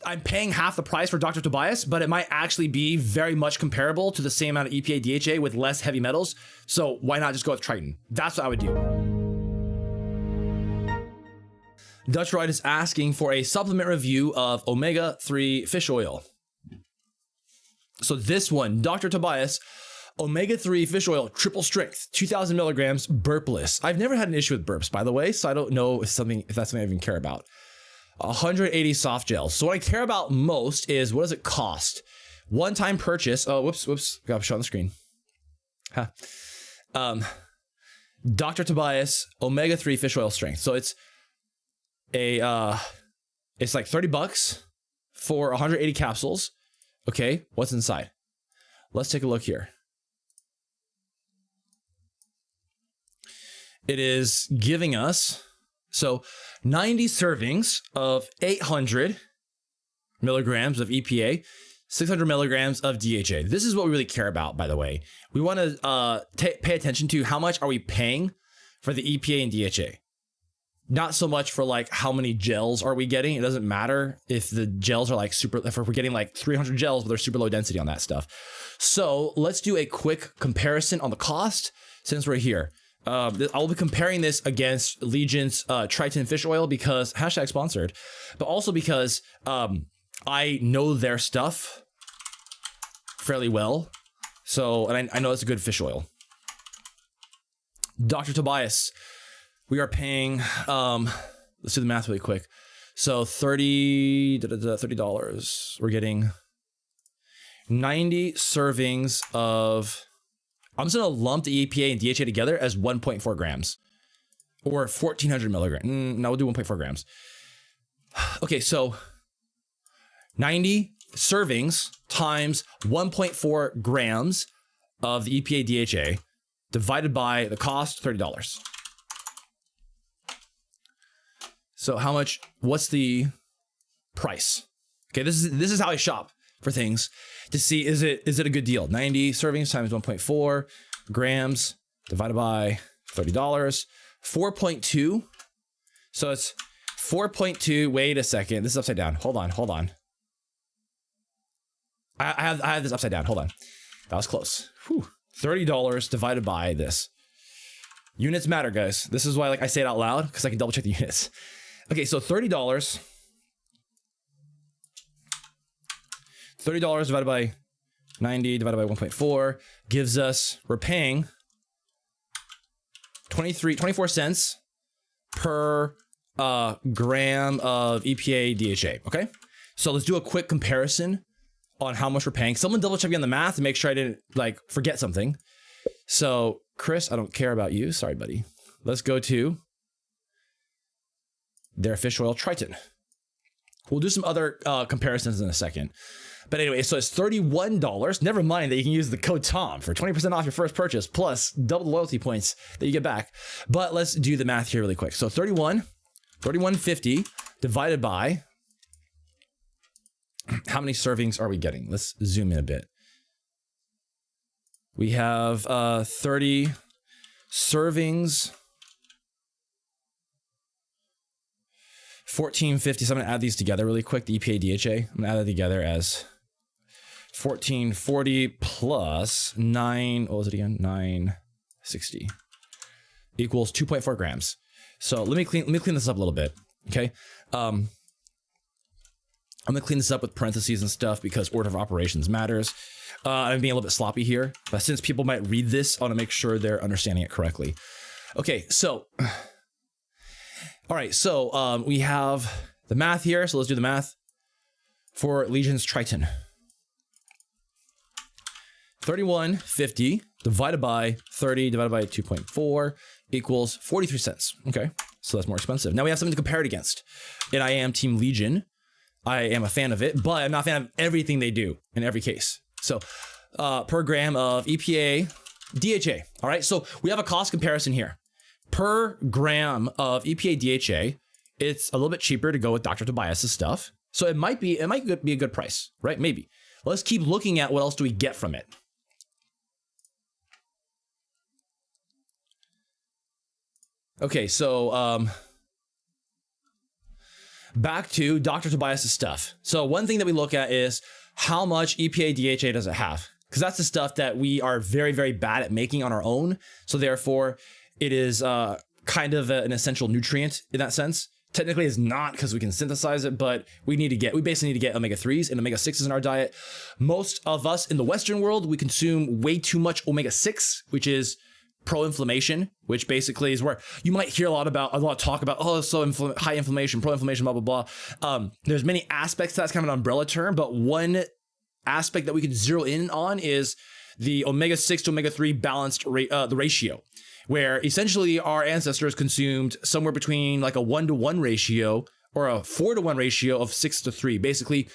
I'm paying half the price for Dr. Tobias, but it might actually be very much comparable to the same amount of EPA DHA with less heavy metals. So why not just go with Triton? That's what I would do. Dutch Ride is asking for a supplement review of omega-3 fish oil. So this one, Dr. Tobias, omega-3 fish oil, triple strength, 2,000 milligrams, burpless. I've never had an issue with burps, by the way, so I don't know if that's something I even care about. 180 soft gels. So what I care about most is what does it cost? One-time purchase. Oh, whoops. Got to show on the screen. Dr. Tobias omega-3 fish oil strength. So it's it's like $30 for 180 capsules. Okay, what's inside? Let's take a look here. It is giving us 90 servings of 800 milligrams of EPA, 600 milligrams of DHA. This is what we really care about, by the way. We want to pay attention to how much are we paying for the EPA and DHA. Not so much for like how many gels are we getting. It doesn't matter if the gels are like if we're getting like 300 gels, but they're super low density on that stuff. So let's do a quick comparison on the cost since we're here. I'll be comparing this against Legion's Triton fish oil because #sponsored, but also because I know their stuff fairly well. So, and I know it's a good fish oil. Dr. Tobias, we are paying, let's do the math really quick. So $30, we're getting 90 servings of, I'm just gonna lump the EPA and DHA together as 1.4 grams or 1,400 milligrams. No, we'll do 1.4 grams. Okay, so 90 servings times 1.4 grams of the EPA DHA divided by the cost, $30. So how much, what's the price? Okay, this is how I shop for things to see, is it a good deal? 90 servings times 1.4 grams divided by $30, 4.2. So it's 4.2. Wait a second. This is upside down. Hold on. I have this upside down. Hold on. That was close. Whew. $30 divided by this. Units matter, guys. This is why I say it out loud because I can double check the units. Okay, so $30 divided by 90 divided by 1.4 gives us, we're paying 24 cents per gram of EPA DHA. Okay, so let's do a quick comparison on how much we're paying. Someone double check me on the math and make sure I didn't forget something. So Chris, I don't care about you. Sorry, buddy. Let's go to their fish oil Triton. We'll do some other comparisons in a second. But anyway, so it's $31. Never mind that you can use the code TOM for 20% off your first purchase, plus double the loyalty points that you get back. But let's do the math here really quick. So 31.50 divided by, how many servings are we getting? Let's zoom in a bit. We have 30 servings, 1450. So I'm gonna add these together really quick. The EPA DHA, I'm gonna add that together as 1440 plus 9, what was it again? 960 equals 2.4 grams. So let me clean this up a little bit. Okay. I'm gonna clean this up with parentheses and stuff because order of operations matters. I'm being a little bit sloppy here, but since people might read this, I want to make sure they're understanding it correctly. Okay, so all right, so we have the math here. So let's do the math for Legion's Triton. 31.50 divided by 30 divided by 2.4 equals 43 cents. Okay, so that's more expensive. Now we have something to compare it against. And I am Team Legion. I am a fan of it, but I'm not a fan of everything they do in every case. So per gram of EPA DHA. All right, so we have a cost comparison here. Per gram of EPA DHA, it's a little bit cheaper to go with Dr. Tobias's stuff. So it might be a good price, right? Maybe. Let's keep looking at what else do we get from it. Okay, so back to Dr. Tobias' stuff. So one thing that we look at is how much EPA, DHA does it have? Because that's the stuff that we are very, very bad at making on our own. So therefore, it is kind of an essential nutrient in that sense. Technically, it's not because we can synthesize it, but we basically need to get omega-3s and omega-6s in our diet. Most of us in the Western world, we consume way too much omega-6, which is pro-inflammation, which basically is where you might hear a lot of talk about, oh, so high inflammation, pro-inflammation, blah, blah, blah. There's many aspects to that's kind of an umbrella term, but one aspect that we can zero in on is the omega-6 to omega-3 balanced the ratio, where essentially our ancestors consumed somewhere between like a 1-to-1 ratio or a 4-to-1 ratio of 6-to-3. Basically,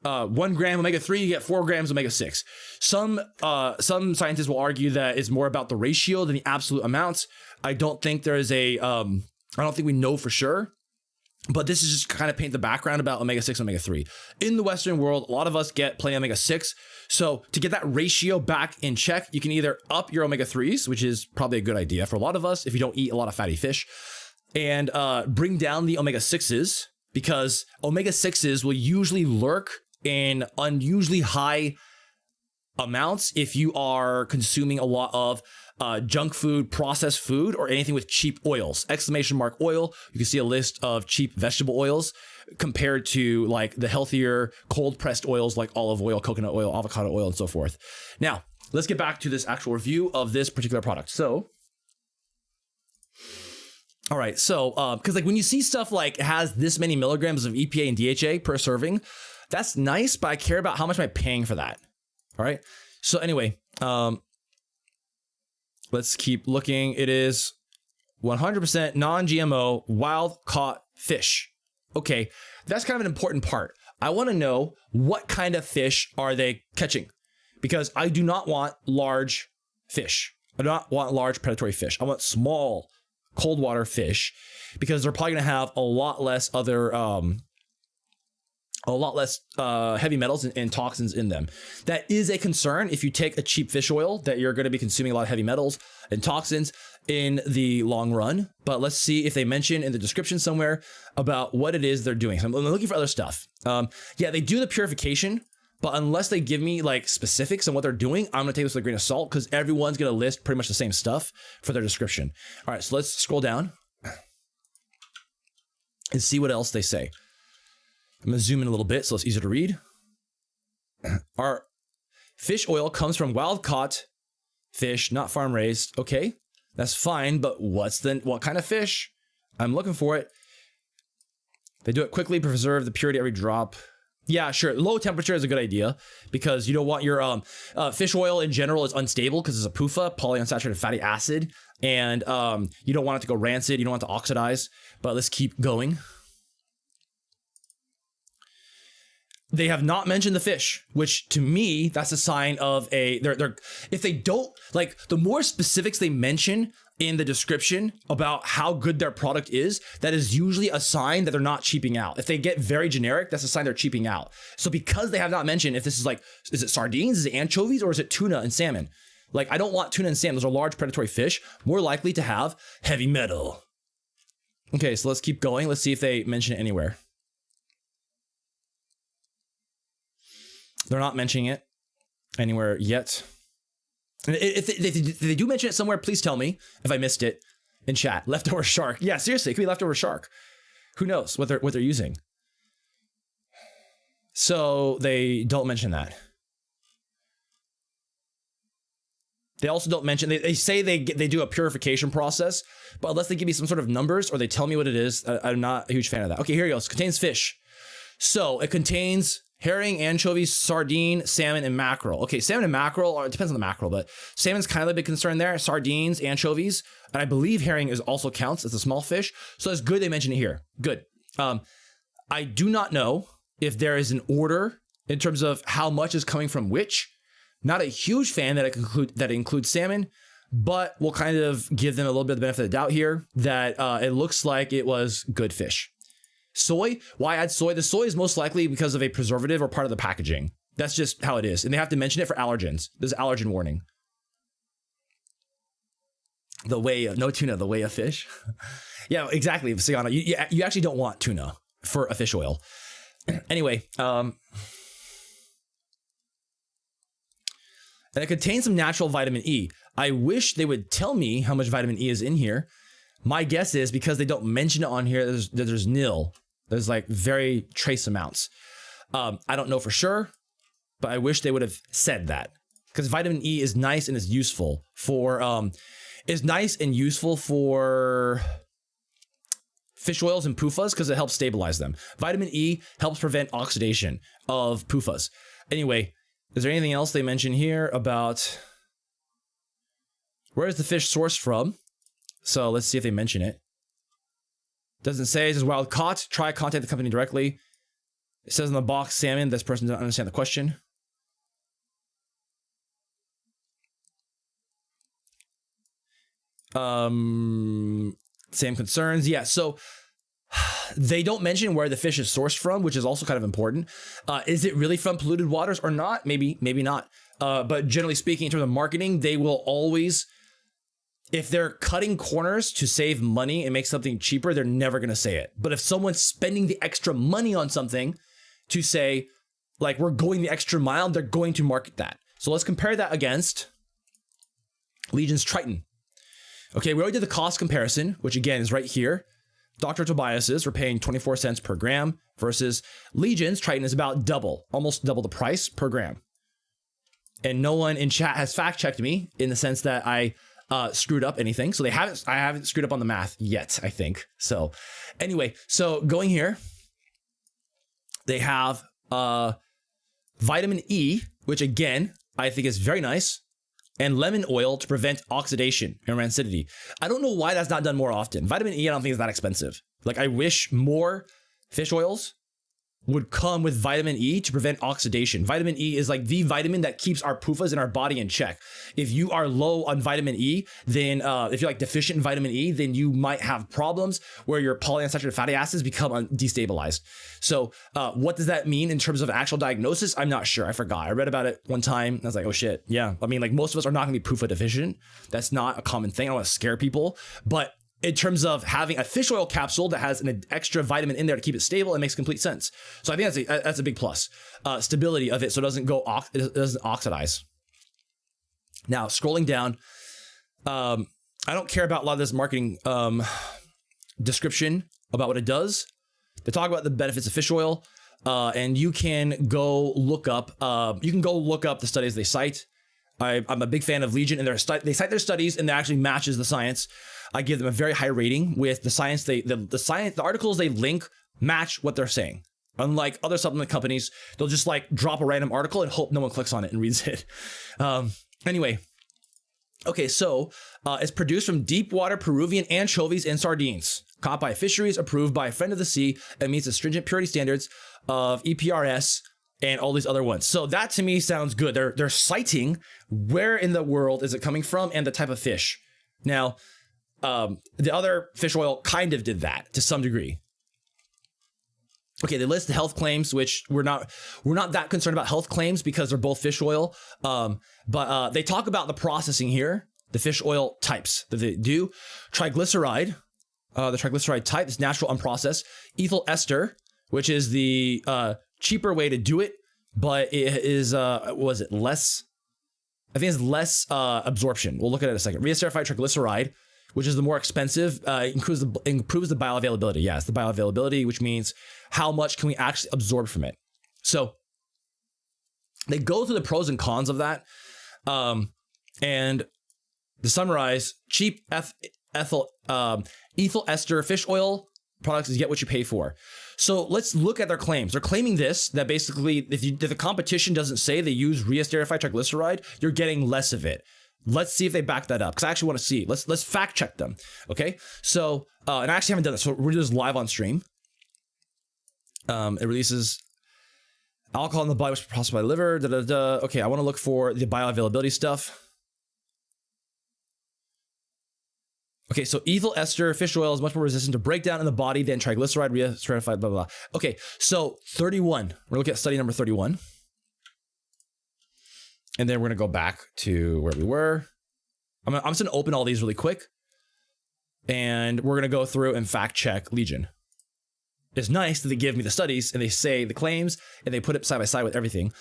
1 gram omega-3, you get 4 grams omega-6. Some scientists will argue that it's more about the ratio than the absolute amounts. I don't think there is I don't think we know for sure. But this is just kind of paint the background about omega-6 and omega-3. In the Western world, a lot of us get plenty of omega-6. So to get that ratio back in check, you can either up your omega-3s, which is probably a good idea for a lot of us if you don't eat a lot of fatty fish, and bring down the omega-6s, because omega-6s will usually lurk in unusually high amounts if you are consuming a lot of junk food, processed food, or anything with cheap oils. Exclamation mark oil. You can see a list of cheap vegetable oils compared to like the healthier cold pressed oils like olive oil, coconut oil, avocado oil, and so forth. Now, let's get back to this actual review of this particular product. So, all right. So, because like when you see stuff like it has this many milligrams of EPA and DHA per serving, that's nice, but I care about how much am I paying for that. All right. So anyway, let's keep looking. It is 100% non-GMO wild caught fish. Okay, that's kind of an important part. I want to know what kind of fish are they catching, because I do not want large fish. I do not want large predatory fish. I want small cold water fish, because they're probably going to have a lot less heavy metals and toxins in them. That is a concern if you take a cheap fish oil, that you're going to be consuming a lot of heavy metals and toxins in the long run. But let's see if they mention in the description somewhere about what it is they're doing. So I'm looking for other stuff. Yeah, they do the purification, but unless they give me like specifics on what they're doing, I'm going to take this with a grain of salt, because everyone's going to list pretty much the same stuff for their description. All right, so let's scroll down and see what else they say. I'm going to zoom in a little bit so it's easier to read. Our fish oil comes from wild caught fish, not farm raised. Okay, that's fine, but what kind of fish? I'm looking for it. They do it quickly, preserve the purity every drop. Yeah, sure. Low temperature is a good idea, because you don't want your fish oil in general is unstable because it's a PUFA, polyunsaturated fatty acid, and you don't want it to go rancid. You don't want it to oxidize. But let's keep going. They have not mentioned the fish, which to me, that's a sign of if they don't, like, the more specifics they mention in the description about how good their product is, that is usually a sign that they're not cheaping out. If they get very generic, that's a sign they're cheaping out. So because they have not mentioned if this is like, is it sardines, is it anchovies, or is it tuna and salmon? Like, I don't want tuna and salmon. Those are large predatory fish, more likely to have heavy metal. Okay, so let's keep going. Let's see if they mention it anywhere. They're not mentioning it anywhere yet. If they do mention it somewhere, please tell me if I missed it in chat. Leftover shark. Yeah, seriously, it could be leftover shark. Who knows what they're using? So they don't mention that. They also don't mention, they say they do a purification process, but unless they give me some sort of numbers or they tell me what it is, I'm not a huge fan of that. Okay, here it goes. Contains fish. So it contains herring, anchovies, sardine, salmon, and mackerel. Okay, salmon and mackerel, or it depends on the mackerel, but salmon's kind of a big concern there. Sardines, anchovies, and I believe herring is also counts as a small fish. So it's good they mention it here. Good. I do not know if there is an order in terms of how much is coming from which. Not a huge fan that it includes salmon, but we'll kind of give them a little bit of the benefit of the doubt here that it looks like it was good fish. Soy, why add soy? The soy is most likely because of a preservative or part of the packaging. That's just how it is. And they have to mention it for allergens. There's an allergen warning. No tuna, the way of fish. Yeah, exactly. Siana, you actually don't want tuna. for a fish oil. Anyway, and it contains some natural vitamin E. I wish they would tell me how much vitamin E is in here. My guess is because they don't mention it on here, there's nil. There's like very trace amounts. I don't know for sure, but I wish they would have said that, because vitamin E is nice and is useful for fish oils and PUFAs because it helps stabilize them. Vitamin E helps prevent oxidation of PUFAs. Anyway, is there anything else they mention here about where is the fish sourced from? So let's see if they mention it. Doesn't say. It says wild caught. Try contact the company directly. It says on the box salmon. This person doesn't understand the question. Same concerns. Yeah, so they don't mention where the fish is sourced from, which is also kind of important. Is it really from polluted waters or not? Maybe not. But generally speaking, in terms of marketing, they will always, if they're cutting corners to save money and make something cheaper, they're never going to say it. But if someone's spending the extra money on something to say, like, we're going the extra mile, they're going to market that. So let's compare that against Legion's Triton. Okay, we already did the cost comparison, which again is right here. Dr. Tobias's, we're paying 24 cents per gram versus Legion's Triton is about double, almost double the price per gram. And no one in chat has fact checked me in the sense that I screwed up anything. So I haven't screwed up on the math yet, I think. So anyway, so going here, they have vitamin E, which again, I think is very nice, and lemon oil to prevent oxidation and rancidity. I don't know why that's not done more often. Vitamin E, I don't think is that expensive. Like, I wish more fish oils would come with vitamin E to prevent oxidation. Vitamin E is like the vitamin that keeps our PUFAs in our body in check. If you are low on vitamin E, then if you're like deficient in vitamin E, then you might have problems where your polyunsaturated fatty acids become destabilized. So what does that mean in terms of actual diagnosis? I'm not sure. I forgot. I read about it one time. And I was like, oh shit. Yeah. I mean, like, most of us are not going to be PUFA deficient. That's not a common thing. I don't want to scare people, but in terms of having a fish oil capsule that has an extra vitamin in there to keep it stable, it makes complete sense. So I think that's a big plus. Stability of it, so it doesn't oxidize. Now, scrolling down, I don't care about a lot of this marketing description about what it does. They talk about the benefits of fish oil, and you can go look up. The studies they cite. I'm a big fan of Legion, and they cite their studies, and that actually matches the science. I give them a very high rating with the science. The articles they link match what they're saying. Unlike other supplement companies, they'll just like drop a random article and hope no one clicks on it and reads it. Anyway, okay, so it's produced from deep water Peruvian anchovies and sardines, caught by fisheries approved by a friend of the sea, and meets the stringent purity standards of EPRS and all these other ones. So that to me sounds good. They're citing where in the world is it coming from and the type of fish. Now, the other fish oil kind of did that to some degree. Okay, they list the health claims, which we're not that concerned about health claims because they're both fish oil. But they talk about the processing here, the fish oil types that they do. Triglyceride, the triglyceride type is natural unprocessed. Ethyl ester, which is the cheaper way to do it, but it is less? I think it's less absorption. We'll look at it in a second. Reesterified triglyceride, which is the more expensive, improves the bioavailability. Yes, the bioavailability, which means how much can we actually absorb from it. So they go through the pros and cons of that. And to summarize, cheap ethyl ester fish oil products is get what you pay for. So let's look at their claims. They're claiming that basically if the competition doesn't say they use reesterified triglyceride, you're getting less of it. Let's see if they back that up, because I actually want to see. Let's fact check them. Okay, so and I actually haven't done this, so we're just live on stream. It releases alcohol in the body, which is processed by the liver. Okay, I want to look for the bioavailability stuff. Okay, so ethyl ester fish oil is much more resistant to breakdown in the body than triglyceride, reesterified, blah, blah, blah. Okay, so 31. We're looking at study number 31. And then we're going to go back to where we were. I'm just going to open all these really quick. And we're going to go through and fact check Legion. it's nice that they give me the studies and they say the claims and they put it side by side with everything.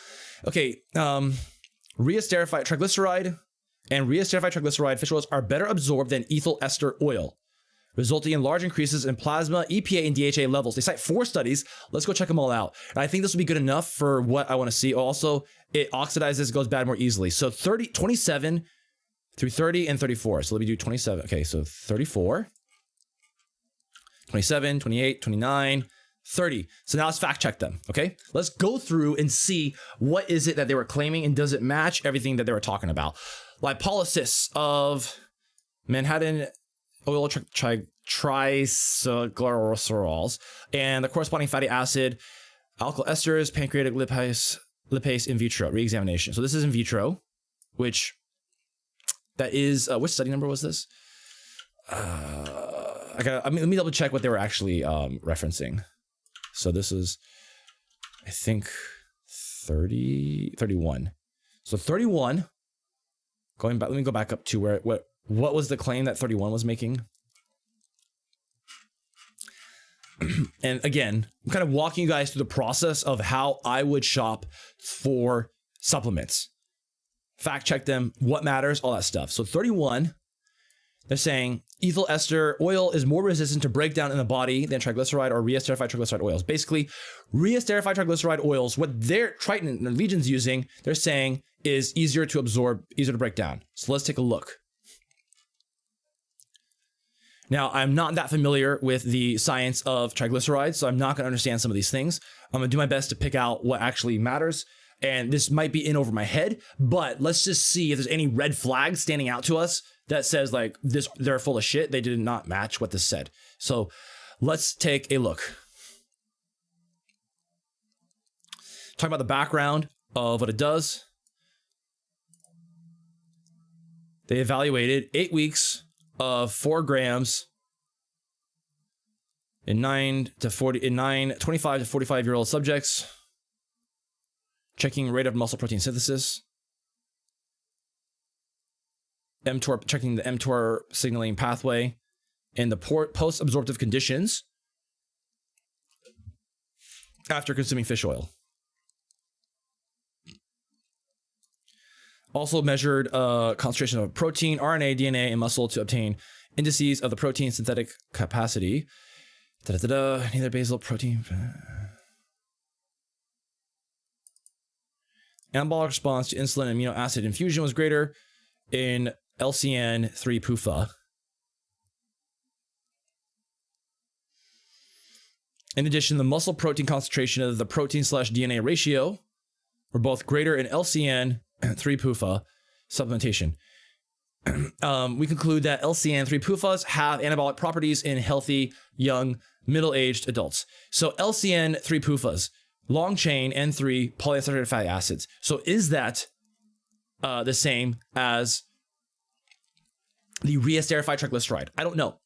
Okay, reesterified triglyceride and reesterified triglyceride fish oils are better absorbed than ethyl ester oil, resulting in large increases in plasma, EPA, and DHA levels. They cite 4 studies. Let's go check them all out. And I think this will be good enough for what I want to see. Also, it oxidizes, goes bad more easily. So 27 through 30 and 34. So let me do 27. Okay, so 34, 27, 28, 29, 30. So now let's fact check them, okay? Let's go through and see what is it that they were claiming and does it match everything that they were talking about. Lipolysis of Manhattan oil triglycerols and the corresponding fatty acid, alkyl esters, pancreatic lipase in vitro re-examination. So this is in vitro, which that is which study number was this? Let me double check what they were actually referencing. So this is, I think, 31. So 31. Going back, let me go back up to where what was the claim that 31 was making? And again, I'm kind of walking you guys through the process of how I would shop for supplements. Fact check them, what matters, all that stuff. So 31, they're saying ethyl ester oil is more resistant to breakdown in the body than triglyceride or reesterified triglyceride oils. Basically, reesterified triglyceride oils, what their Triton and Legion's using, they're saying is easier to absorb, easier to break down. So let's take a look. Now, I'm not that familiar with the science of triglycerides, so I'm not going to understand some of these things. I'm going to do my best to pick out what actually matters. And this might be in over my head, but let's just see if there's any red flags standing out to us that says like this, they're full of shit. They did not match what this said. So let's take a look. Talk about the background of what it does. They evaluated 8 weeks of 4 grams in 25 to 45-year-old subjects, checking rate of muscle protein synthesis, mTOR, checking the mTOR signaling pathway, and the post-absorptive conditions after consuming fish oil. Also measured concentration of protein, RNA, DNA, and muscle to obtain indices of the protein synthetic capacity. Neither basal protein. Anabolic response to insulin and amino acid infusion was greater in LCN3 PUFA. In addition, the muscle protein concentration of the protein/DNA ratio were both greater in LCN3 PUFA supplementation. We conclude that LCN3 PUFAs have anabolic properties in healthy, young, middle-aged adults. So LCN3 PUFAs, long chain N3 polyunsaturated fatty acids. So is that the same as the reesterified triglyceride? I don't know.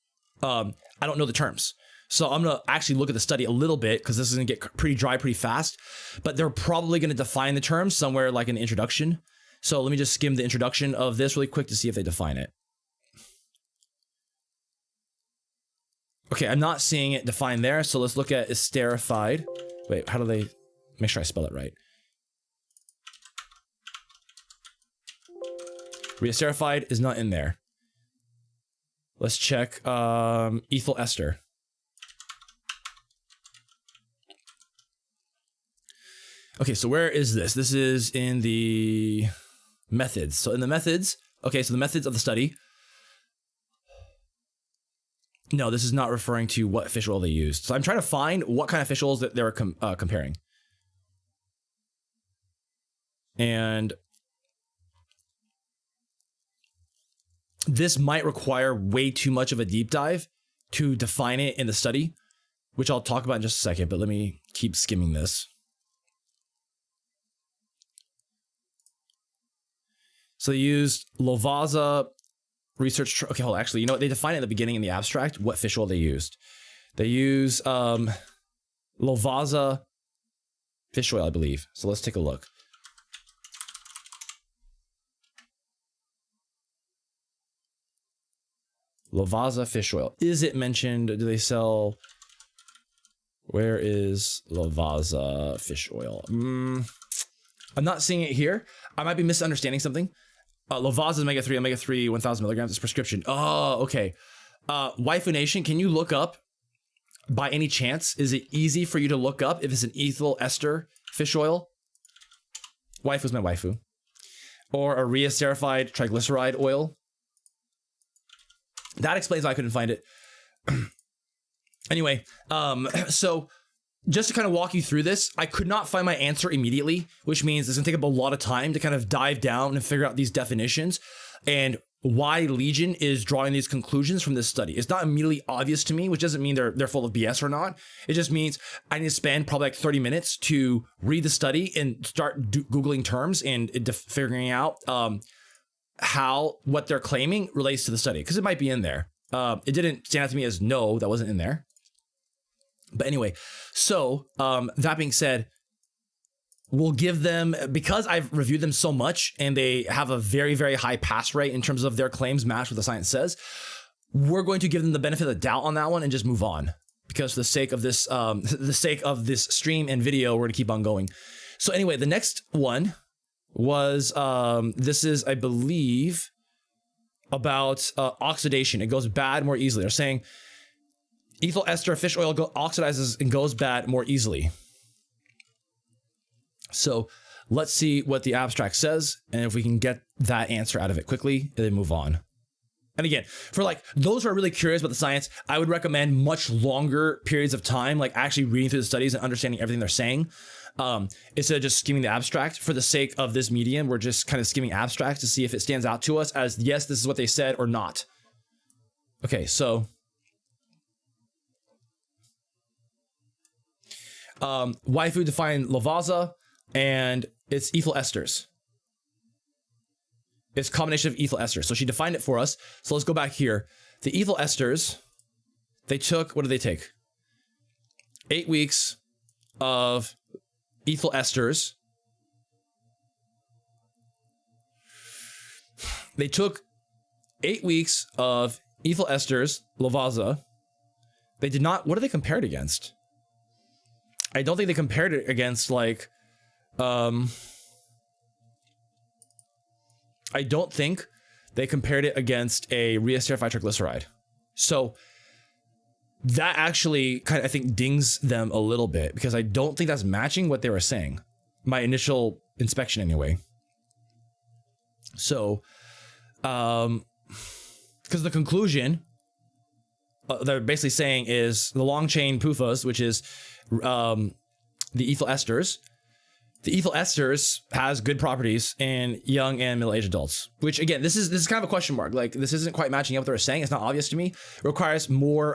I don't know the terms. So I'm going to actually look at the study a little bit because this is going to get pretty dry pretty fast. But they're probably going to define the terms somewhere like in the introduction. So let me just skim the introduction of this really quick to see if they define it. Okay, I'm not seeing it defined there. So let's look at esterified. Wait, how do they make sure I spell it right? Reesterified is not in there. Let's check ethyl ester. Okay, so where is this? This is in the methods. So in the methods, okay, so the methods of the study. No, this is not referring to what fish oil they used. So I'm trying to find what kind of fish oils that they were comparing. And this might require way too much of a deep dive to define it in the study, which I'll talk about in just a second, but let me keep skimming this. So they used Lovaza research. Okay, hold on. Actually, you know what? They define it at the beginning in the abstract what fish oil they used. They use Lovaza fish oil, I believe. So let's take a look. Lovaza fish oil. Is it mentioned? Do they sell Where is Lavazza fish oil? I'm not seeing it here. I might be misunderstanding something. Lavazza omega-3, 1000 milligrams is prescription. Oh, okay. Waifu Nation, can you look up, by any chance, is it easy for you to look up if it's an ethyl ester fish oil? Waifu's my waifu. Or a reesterified triglyceride oil. That explains why I couldn't find it. Anyway, so just to kind of walk you through this, I could not find my answer immediately, which means it's gonna take up a lot of time to kind of dive down and figure out these definitions and why Legion is drawing these conclusions from this study. It's not immediately obvious to me, which doesn't mean they're full of BS or not. It just means I need to spend probably like 30 minutes to read the study and start Googling terms and figuring out how what they're claiming relates to the study, because it might be in there. It didn't stand out to me as no, that wasn't in there. But anyway, so that being said, we'll give them, because I've reviewed them so much and they have a very, very high pass rate in terms of their claims match what the science says, we're going to give them the benefit of the doubt on that one and just move on. Because for the sake of this, stream and video, we're gonna keep on going. So anyway, the next one was, this is, I believe, about oxidation. It goes bad more easily. They're saying ethyl ester fish oil oxidizes and goes bad more easily. So let's see what the abstract says, and if we can get that answer out of it quickly, and then move on. And again, for like those who are really curious about the science, I would recommend much longer periods of time, like actually reading through the studies and understanding everything they're saying, instead of just skimming the abstract. For the sake of this medium, we're just kind of skimming abstract to see if it stands out to us as, yes, this is what they said, or not. Okay, so waifu defined Lavazza, and it's ethyl esters. It's a combination of ethyl esters. So she defined it for us. So let's go back here. The ethyl esters, they took, what did they take? 8 weeks of ethyl esters. They took 8 weeks of ethyl esters, Lavazza. They did not, what did they compare it against? I don't think they compared it against like, I don't think they compared it against a reesterified triglyceride. So that actually kind of, I think, dings them a little bit, because I don't think that's matching what they were saying. My initial inspection anyway. So, because the conclusion they're basically saying is the long chain PUFAs, which is the ethyl esters. The ethyl esters has good properties in young and middle-aged adults, which again, this is kind of a question mark. Like, this isn't quite matching up what they're saying. It's not obvious to me. It requires more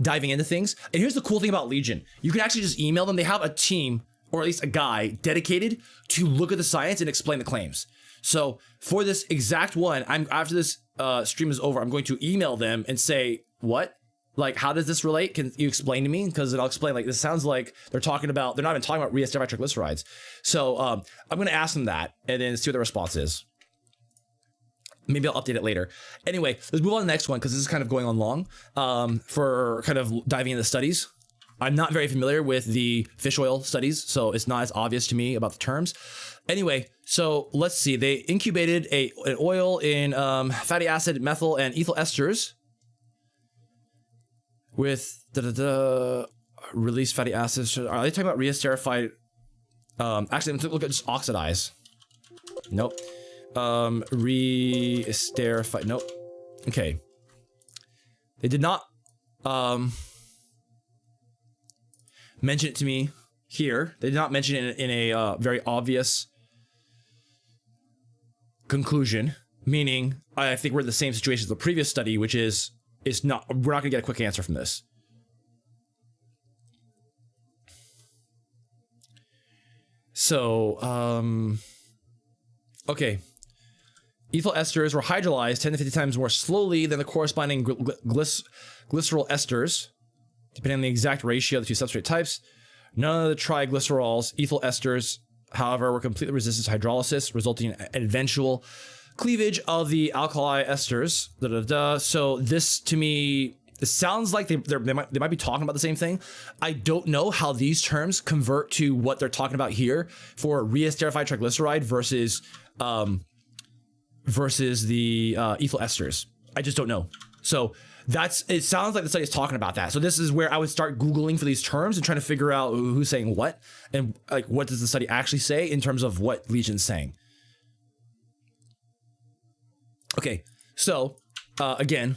diving into things. And here's the cool thing about Legion. You can actually just email them. They have a team, or at least a guy, dedicated to look at the science and explain the claims. So for this exact one, after this stream is over, I'm going to email them and say, what? Like, how does this relate? Can you explain to me? Because I'll explain, like, this sounds like they're talking about, they're not even talking about reesterified triglycerides. So I'm going to ask them that and then see what the response is. Maybe I'll update it later. Anyway, let's move on to the next one, because this is kind of going on long for kind of diving into studies. I'm not very familiar with the fish oil studies, so it's not as obvious to me about the terms. Anyway, so let's see. They incubated an oil in fatty acid, methyl, and ethyl esters with released fatty acids. Are they talking about reesterified? Actually, I'm gonna look at just oxidize. Nope. Reesterified. Nope. Okay. They did not mention it to me here. They did not mention it in a very obvious conclusion, meaning I think we're in the same situation as the previous study, which is not, we're not gonna get a quick answer from this. So, okay. Ethyl esters were hydrolyzed 10 to 50 times more slowly than the corresponding glycerol esters, depending on the exact ratio of the two substrate types. None of the triglycerols, ethyl esters, however, were completely resistant to hydrolysis, resulting in eventual cleavage of the alkali esters. So this, to me, It sounds like they might be talking about the same thing. I don't know how these terms convert to what they're talking about here for reesterified triglyceride versus the ethyl esters. I just don't know. So it sounds like the study is talking about that. So this is where I would start Googling for these terms and trying to figure out who's saying what and like what does the study actually say in terms of what Legion's saying. Okay, so again,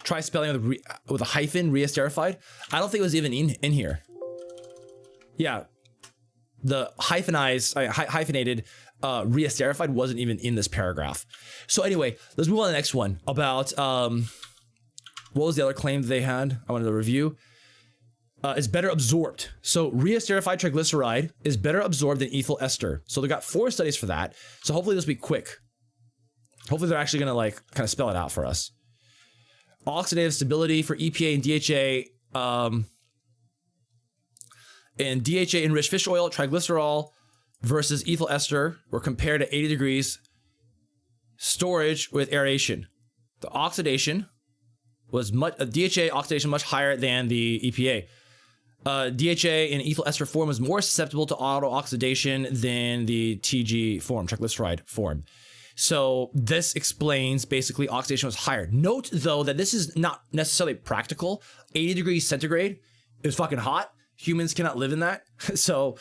try spelling with a hyphen, reesterified. I don't think it was even in here. Yeah, the hyphenated reesterified wasn't even in this paragraph. So anyway, let's move on to the next one about what was the other claim that they had? I wanted to review. Is better absorbed. So reesterified triglyceride is better absorbed than ethyl ester. So they got 4 studies for that. So hopefully this will be quick. Hopefully they're actually gonna like kind of spell it out for us. Oxidative stability for EPA and DHA and DHA enriched fish oil, triglycerol versus ethyl ester were compared at 80 degrees storage with aeration. The oxidation was DHA oxidation much higher than the EPA. DHA in ethyl ester form was more susceptible to auto oxidation than the TG form, triglyceride form. So this explains basically oxidation was higher. Note though that this is not necessarily practical. 80 degrees centigrade is fucking hot. Humans cannot live in that. So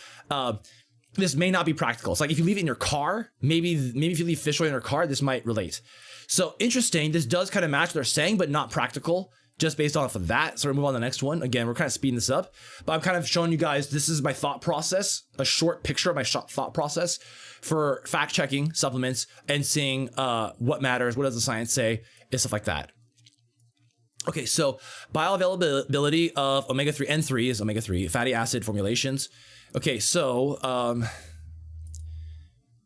this may not be practical. It's like if you leave it in your car, maybe if you leave fish oil in your car, this might relate. So interesting. This does kind of match what they're saying, but not practical. Just based off of that. So we'll move on to the next one. Again, we're kind of speeding this up, but I'm kind of showing you guys, this is my thought process, a short picture of my thought process for fact checking supplements and seeing what matters, what does the science say, and stuff like that. Okay, so bioavailability of omega-3 N3 is omega-3 fatty acid formulations. Okay, so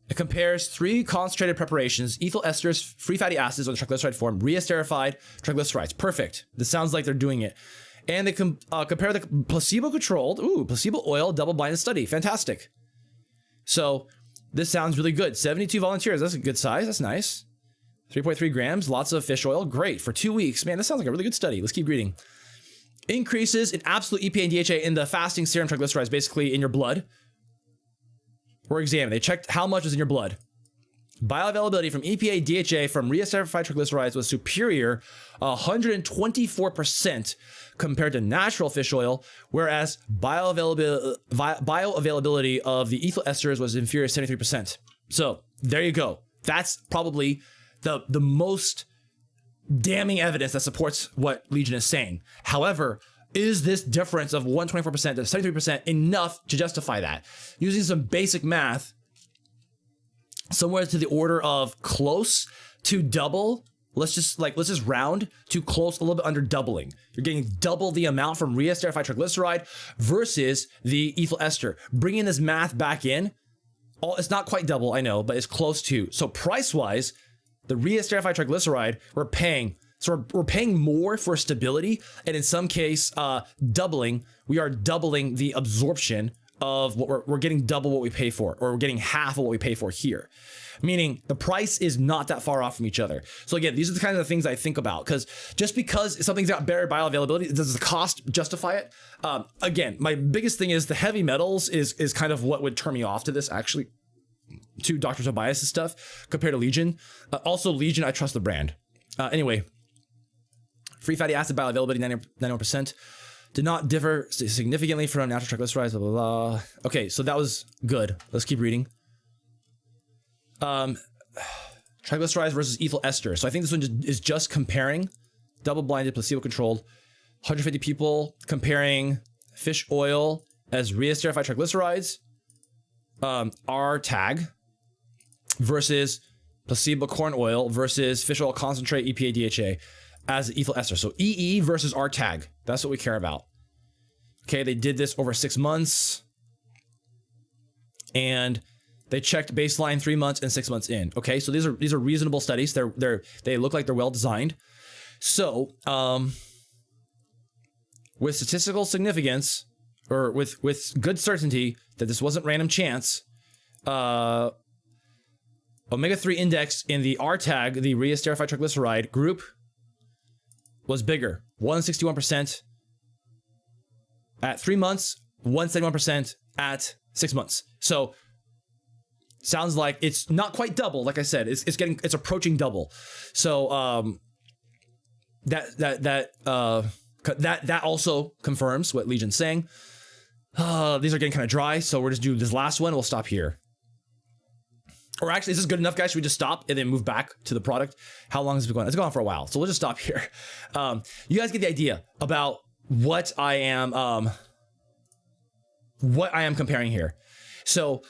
it compares 3 concentrated preparations, ethyl esters, free fatty acids on the triglyceride form, reesterified triglycerides. Perfect. This sounds like they're doing it. And they compare the placebo-controlled, placebo oil double-blinded study. Fantastic. So this sounds really good. 72 volunteers. That's a good size. That's nice. 3.3 grams. Lots of fish oil. Great. For 2 weeks. Man, this sounds like a really good study. Let's keep reading. Increases in absolute EPA and DHA in the fasting serum triglycerides, basically in your blood. Were examined. They checked how much was in your blood. Bioavailability from EPA DHA from reesterified triglycerides was superior 124% compared to natural fish oil, whereas bioavailability of the ethyl esters was inferior 73%. So there you go. That's probably the most damning evidence that supports what Legion is saying. However, is this difference of 124% to 73% enough to justify that? Using some basic math, somewhere to the order of close to double, let's just round to close, a little bit under doubling. You're getting double the amount from reesterified triglyceride versus the ethyl ester. Bringing this math back in, it's not quite double, I know, but it's close to. So price-wise, the reesterified triglyceride, we're paying more for stability, and in some case, doubling. We are doubling the absorption of what we're getting double what we pay for, or we're getting half of what we pay for here. Meaning the price is not that far off from each other. So again, these are the kinds of things I think about, because just because something's got better bioavailability, does the cost justify it? Again, my biggest thing is the heavy metals is kind of what would turn me off to this, actually, to Dr. Tobias' stuff compared to Legion. Also Legion, I trust the brand. Anyway, free fatty acid bioavailability 91%. Did not differ significantly from natural triglycerides, blah, blah, blah. Okay, so that was good. Let's keep reading. Triglycerides versus ethyl ester. So I think this one is just comparing double-blinded, placebo-controlled, 150 people comparing fish oil as reesterified triglycerides, R-tag, versus placebo corn oil versus fish oil concentrate, EPA, DHA, as ethyl ester. So EE versus R-tag. That's what we care about. Okay, they did this over 6 months, and they checked baseline 3 months and 6 months in. Okay, so these are reasonable studies. They look like they're well designed. So with statistical significance, or with good certainty that this wasn't random chance, omega-3 index in the R-tag, the reesterified triglyceride group, was bigger, 161% at 3 months, 171% at 6 months. So sounds like it's not quite double. Like I said, it's approaching double. So that also confirms what Legion's saying. These are getting kind of dry, so we're just do this last one. We'll stop here. Or actually, is this good enough, guys? Should we just stop and then move back to the product? How long has it been going? It's gone on for a while, so we'll just stop here. You guys get the idea about what I am comparing here. So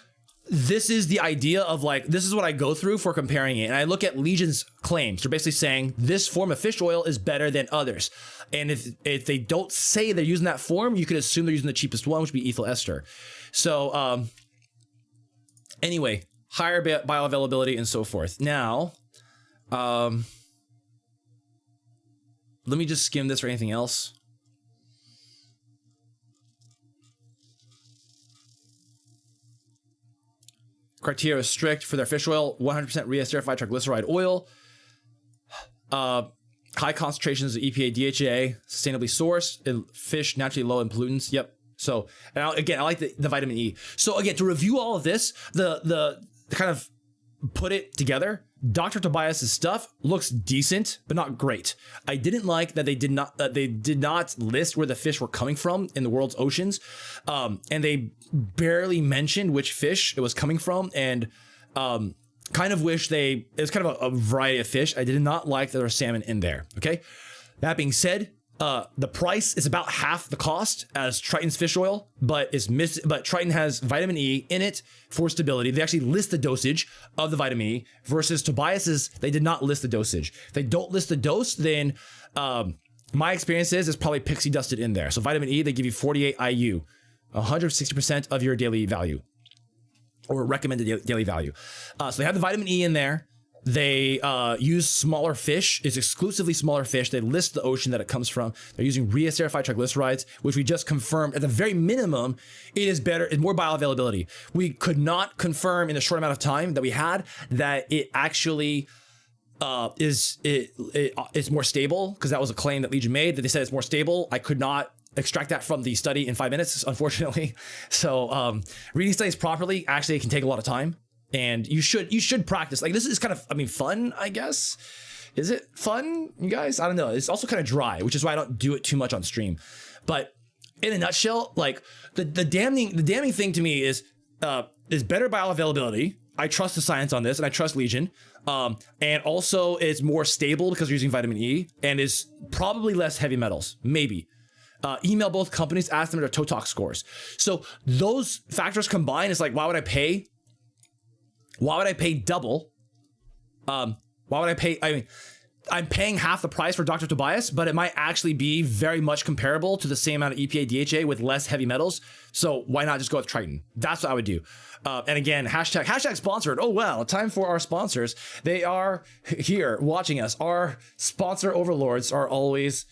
this is the idea of like, this is what I go through for comparing it. And I look at Legion's claims. They're basically saying this form of fish oil is better than others. And if they don't say they're using that form, you could assume they're using the cheapest one, which would be ethyl ester. So anyway, higher bioavailability and so forth. Now, let me just skim this for anything else. Criteria is strict for their fish oil, 100% re-esterified triglyceride oil, high concentrations of EPA, DHA, sustainably sourced, and fish naturally low in pollutants. Yep. So, and again, I like the vitamin E. So again, to review all of this, the kind of put it together, Dr. Tobias's stuff looks decent, but not great. I didn't like that they did not list where the fish were coming from in the world's oceans, and they barely mentioned which fish it was coming from, and kind of wish it was kind of a variety of fish. I did not like that there was salmon in there. Okay, that being said, the price is about half the cost as Triton's fish oil, but Triton has vitamin E in it for stability. They actually list the dosage of the vitamin E versus Tobias's. They did not list the dosage. If they don't list the dose, then my experience is it's probably pixie dusted in there. So vitamin E, they give you 48 IU, 160% of your daily value or recommended daily value. So they have the vitamin E in there. They use smaller fish. It's exclusively smaller fish. They list the ocean that it comes from. They're using re-esterified triglycerides, which we just confirmed at the very minimum, it is better, it's more bioavailability. We could not confirm in the short amount of time that we had that it actually it's more stable, because that was a claim that Legion made, that they said it's more stable. I could not extract that from the study in 5 minutes, unfortunately. So reading studies properly, actually, it can take a lot of time. And you should practice. Like, this is kind of, I mean, fun, I guess. Is it fun, you guys? I don't know. It's also kind of dry, which is why I don't do it too much on stream. But in a nutshell, like the damning thing to me is better bioavailability. I trust the science on this, and I trust Legion. And also it's more stable because you're using vitamin E, and is probably less heavy metals, maybe. Email both companies, ask them their TOTOX scores. So those factors combined is like, why would I pay double? Why would I pay? I mean, I'm paying half the price for Dr. Tobias, but it might actually be very much comparable to the same amount of EPA, DHA with less heavy metals. So why not just go with Triton? That's what I would do. And again, hashtag sponsored. Oh, well, time for our sponsors. They are here watching us. Our sponsor overlords are always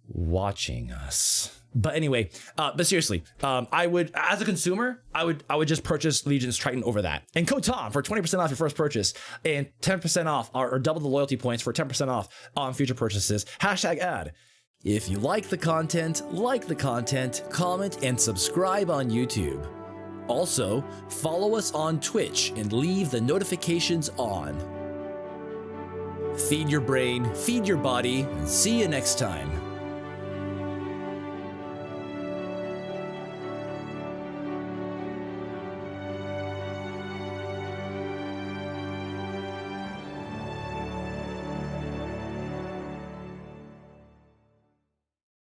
watching us. But anyway, but seriously, I would, as a consumer, I would just purchase Legion's Triton over that. And code Tom for 20% off your first purchase, and 10% off or double the loyalty points for 10% off on future purchases. Hashtag ad. If you like the content, comment, and subscribe on YouTube. Also, follow us on Twitch and leave the notifications on. Feed your brain, feed your body, and see you next time.